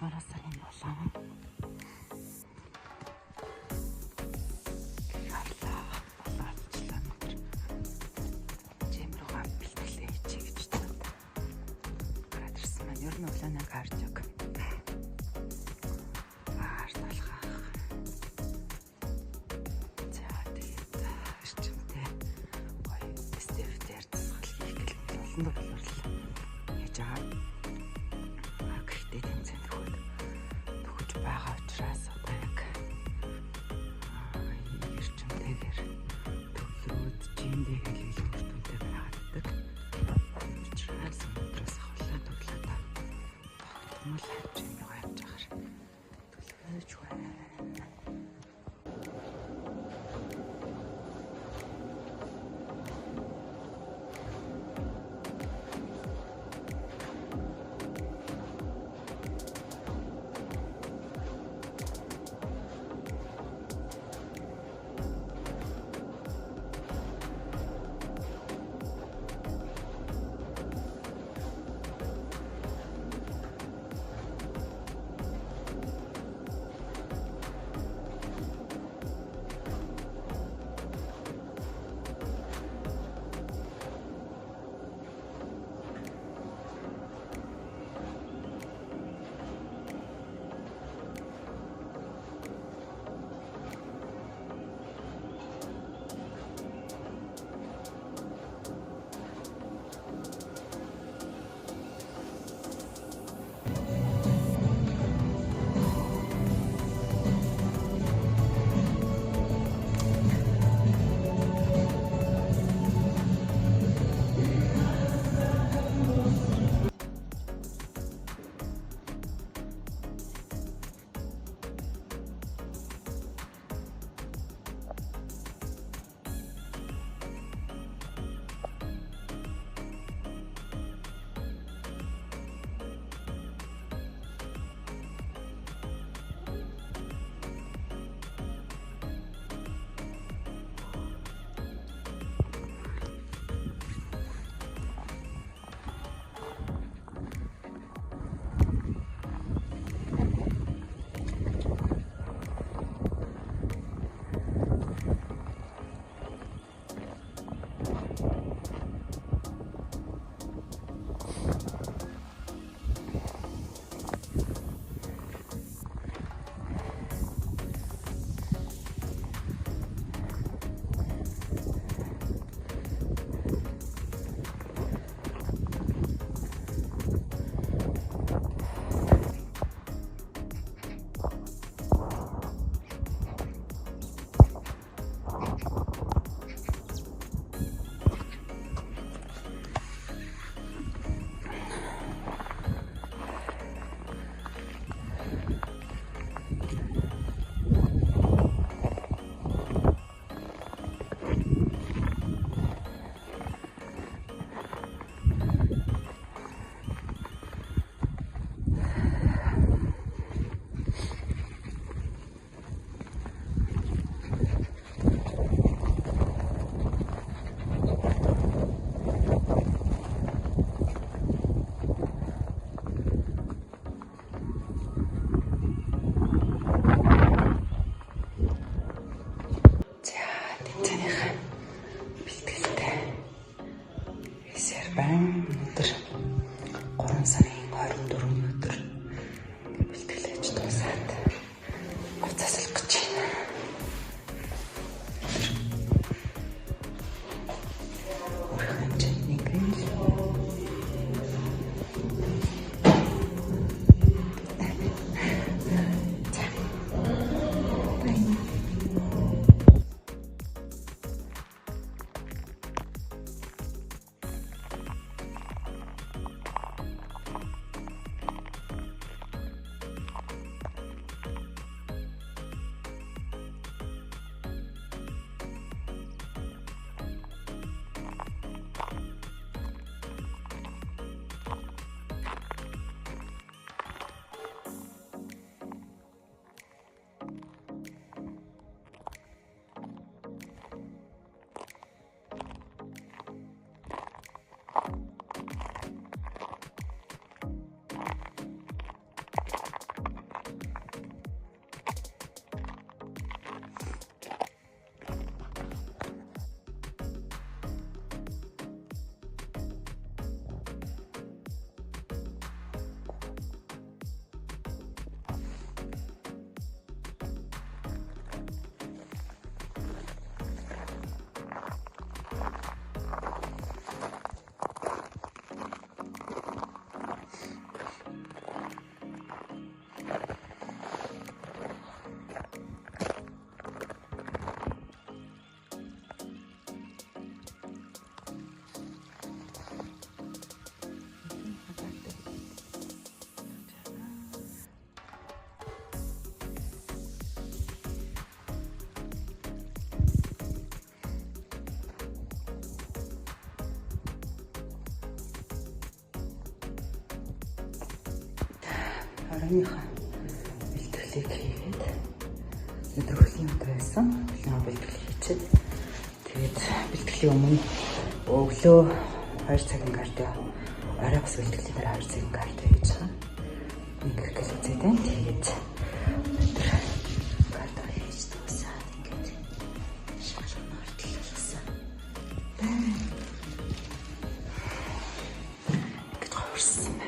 Маргараас энэ болоо. Харлаа. Болоочлаа мэтэр. Жимруугаа бэлтгэлээ хийчих гэж байна. Гараад ирсэн маань ер нь улаанаа кардиог. Аар талхах. За тэгээд эрчимтэй гоё стефтер тасгал хийх гэл олон боловсрол хийж байгаа. Гэхдээ тэмцээн төгөж байгаа учраас одоо яг эрчимтэйгээр төглөөд жиндээ хэлэл үрдүнтэй байгааддаг. Учраас өнөөдрөөс хавлаа төглөөд тогтмол хэмжээний явж байгаа. Төглөөж байна. Харааныхаа бэлтгэлийг хийгээд өдөр хөлийн өдөр байсан. Хөлийн бэлтгэл хийчихэд тэгээд бэлтгэлийн өмнө өглөө 2 цагийн кардио, орой бас бэлтгэлийн дараа 2 цагийн кардио хийж байгаа. Ингээд гэж үзээд тэгээд өдөр кардио хийж дуусаад ингээд шалгамаар төлөвлөсөн. Ингээд хөрсөн.